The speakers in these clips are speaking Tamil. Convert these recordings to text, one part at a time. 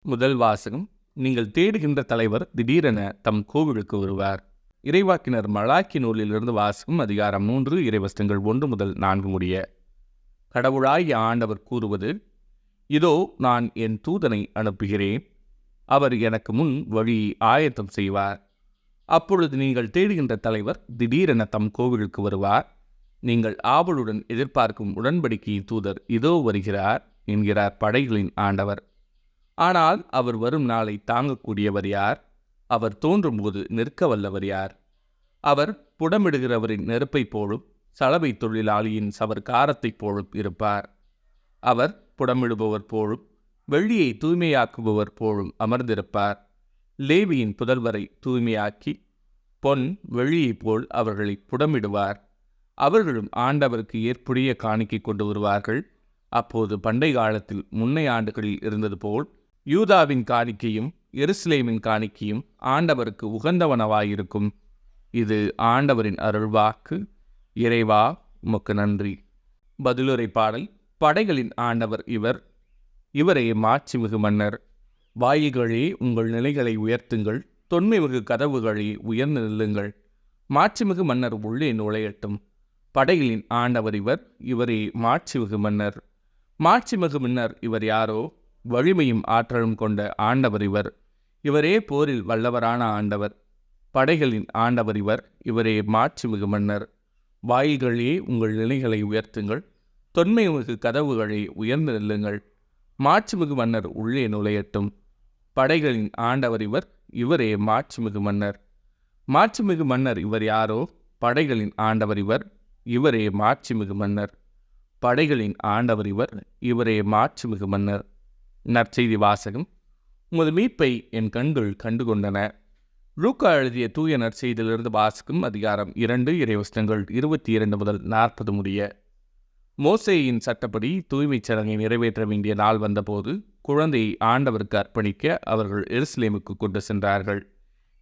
முதல் வாசகம். நீங்கள் தேடுகின்ற தலைவர் திடீரென தம் கோவிலுக்கு வருவார். இறைவாக்கினர் மலாக்கி நூலிலிருந்து வாசகம். அதிகாரம் 3 இறைவசனங்கள் 1 முதல் 4 முடிய. கடவுளாகிய ஆண்டவர் கூறுவது: இதோ நான் என் தூதனை அனுப்புகிறேன், அவர் எனக்கு முன் வழியை ஆயத்தம் செய்வார். அப்பொழுது நீங்கள் தேடுகின்ற தலைவர் திடீரென தம் கோவிலுக்கு வருவார். நீங்கள் ஆவலுடன் எதிர்பார்க்கும் உடன்படிக்கையின் தூதர் இதோ வருகிறார் என்கிறார் படைகளின் ஆண்டவர். ஆனால் அவர் வரும் நாளை தாங்கக்கூடியவர் யார்? அவர் தோன்றும்போது நிற்க வல்லவர் யார்? அவர் புடமிடுகிறவரின் நெருப்பைப் போலும் சலவை தொழிலாளியின் சவர்க்காரத்தைப் போலும் இருப்பார். அவர் புடமிடுபவர் போலும் வெள்ளியை தூய்மையாக்குபவர் போலும் அமர்ந்திருப்பார். லேவியின் புதல்வரை தூய்மையாக்கி பொன் வெள்ளியைப் போல் அவர்களை புடமிடுவார். அவர்களும் ஆண்டவருக்கு ஏற்புடைய காணிக்கை கொண்டு வருவார்கள். அப்போது பண்டை காலத்தில் முன்னை ஆண்டுகளில் இருந்தது போல் யூதாவின் காணிக்கையும் எருசலேமின் காணிக்கையும் ஆண்டவருக்கு உகந்தவனவாயிருக்கும். இது ஆண்டவரின் அருள்வாக்கு. இறைவா, உமக்கு நன்றி. பதிலுரை பாடல். படைகளின் ஆண்டவர் இவர், இவரே மாட்சிமிகு மன்னர். வாயில்களே, உங்கள் நிலைகளை உயர்த்துங்கள், தொன்மைமிகு கதவுகளே உயர்ந்து நில்லுங்கள். மாட்சிமிகு மன்னர் உள்ளே நுழையட்டும். படைகளின் ஆண்டவர் இவர், இவரே மாட்சிமிகு மன்னர். மாட்சிமிகு மன்னர் இவர் யாரோ? வலிமையும் ஆற்றலும் கொண்ட ஆண்டவர் இவர், இவரே போரில் வல்லவரான ஆண்டவர். படைகளின் ஆண்டவர் இவர், இவரே மாட்சிமிகு மன்னர். வாயில்களே, உங்கள் நிலைகளை உயர்த்துங்கள், தொன்மைமிகு கதவுகளை உயர்ந்து நில்லுங்கள். மாட்சிமிகு மன்னர் உள்ளே நுழையட்டும். படைகளின் ஆண்டவர் இவர், இவரே மாட்சிமிகு மன்னர். மாட்சிமிகு மன்னர் இவர் யாரோ? படைகளின் ஆண்டவர் இவர், இவரே மாட்சிமிகு மன்னர். படைகளின் ஆண்டவர் இவர், இவரே மாட்சிமிகு மன்னர். நற்செய்தி வாசகம். உமது மீட்பை என் கண்கள் கண்டுகொண்டன. லூக்கா எழுதிய தூய நற்செய்தியிலிருந்து வாசகம். அதிகாரம் 2 இறைவசனங்கள் 22 முதல் 40 முடிய. மோசேயின் சட்டப்படி தூய்மைச் சடங்கை நிறைவேற்ற வேண்டிய நாள் வந்தபோது குழந்தையை ஆண்டவருக்கு அர்ப்பணிக்க அவர்கள் எருசலேமுக்கு கொண்டு சென்றார்கள்.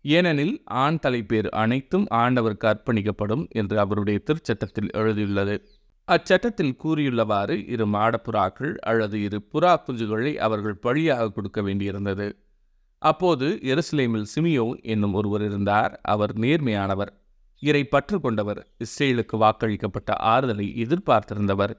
ஏனெனில் ஆண் தலைப்பேர் அனைத்தும் ஆண்டவருக்கு அர்ப்பணிக்கப்படும் என்று அவருடைய திருச்சட்டத்தில் எழுதியுள்ளது. அச்சட்டத்தில் கூறியுள்ளவாறு 2 மாடப்புறாக்கள் அல்லது 2 புறா குஞ்சுகளை அவர்கள் பழியாக கொடுக்க வேண்டியிருந்தது. அப்போது எருசலேமில் சிமியோன் என்னும் ஒருவர் இருந்தார். அவர் நேர்மையானவர், இறை பற்று கொண்டவர், இஸ்ரேலுக்கு வாக்களிக்கப்பட்ட ஆறுதலை எதிர்பார்த்திருந்தவர்.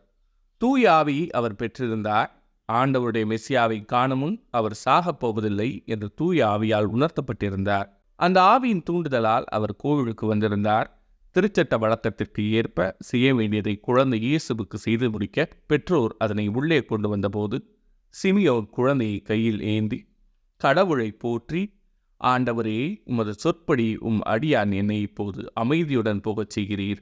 தூய ஆவியை அவர் பெற்றிருந்தார். ஆண்டவருடைய மெசியாவை காணுமுன் அவர் சாகப் போவதில்லை என்று தூய ஆவியால் உணர்த்தப்பட்டிருந்தார். அந்த ஆவியின் தூண்டுதலால் அவர் கோவிலுக்கு வந்திருந்தார். திருச்சட்ட வழக்கத்திற்கு ஏற்ப செய்ய வேண்டியதை குழந்தை இயேசுவுக்கு செய்து முடிக்க பெற்றோர் அதனை உள்ளே கொண்டு வந்தபோது சிமியோன் குழந்தையை கையில் ஏந்தி கடவுளை போற்றி, ஆண்டவரே, உமது சொற்படி அடியான் என்னை இப்போது அமைதியுடன் போகச் செய்கிறீர்.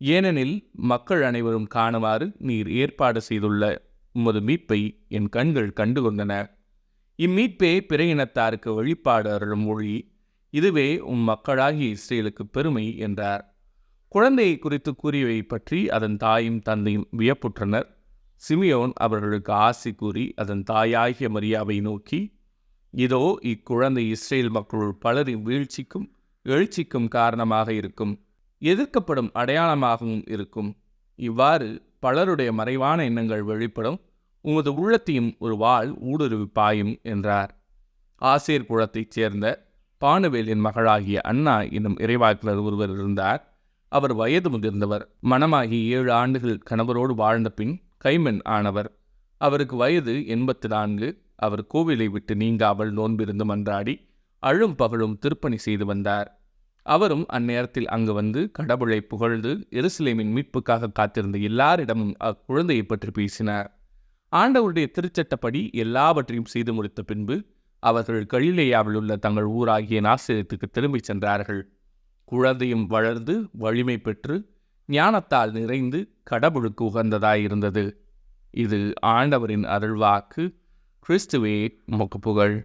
ஏனெனில் மக்கள் அனைவரும் காணுமாறு நீர் ஏற்பாடு செய்துள்ள உமது மீட்பை என் கண்கள் கண்டுகொண்டன. இம்மீட்பே பிற இனத்தாருக்கு வழிபாடு அருளும் மொழி. இதுவே மக்களாகிய இஸ்ரேலுக்கு பெருமை என்றார். குழந்தையை குறித்து கூறியவை பற்றி அதன் தாயும் தந்தையும் வியப்புற்றனர். சிமியோன் அவர்களுக்கு ஆசி கூறி அதன் தாயாகிய மரியாவை நோக்கி, இதோ இக்குழந்தை இஸ்ரேல் மக்களுள் பலரின் வீழ்ச்சிக்கும் எழுச்சிக்கும் காரணமாக இருக்கும், எதிர்க்கப்படும் அடையாளமாகவும் இருக்கும். இவ்வாறு பலருடைய மறைவான எண்ணங்கள் வெளிப்படும். உமது உள்ளத்தையும் ஒரு வாள் ஊடுருவி பாயும் என்றார். ஆசேர் குலத்தைச் சேர்ந்த பானுவேலின் மகளாகிய அன்னா என்னும் இறைவாக்கினர் ஒருவர் இருந்தார். அவர் வயது முதிர்ந்தவர். மணமாகி 7 ஆண்டுகள் கணவரோடு வாழ்ந்த பின் கைமென் ஆனவர். அவருக்கு வயது 84. அவர் கோவிலை விட்டு நீங்காமல் நோன்பிருந்து மன்றாடி அழும் பகலும் திருப்பணி செய்து வந்தார். அவரும் அந்நேரத்தில் அங்கு வந்து கடவுளை புகழ்ந்து எருசலேமின் மீட்புக்காக காத்திருந்த எல்லாரிடமும் அக்குழந்தையை பற்றி பேசினார். ஆண்டவருடைய திருச்சட்டப்படி எல்லாவற்றையும் செய்து முடித்த பின்பு அவர்கள் கலிலேயாவில் உள்ள தங்கள் ஊராகிய நாசரேத்துக்கு திரும்பிச் சென்றார்கள். குழந்தையும் வளர்ந்து வலிமை பெற்று ஞானத்தால் நிறைந்து கடவுளுக்கு உகந்ததாயிருந்தது. இது ஆண்டவரின் அருள்வாக்கு. கிறிஸ்துவே, உமக்கு புகழ்.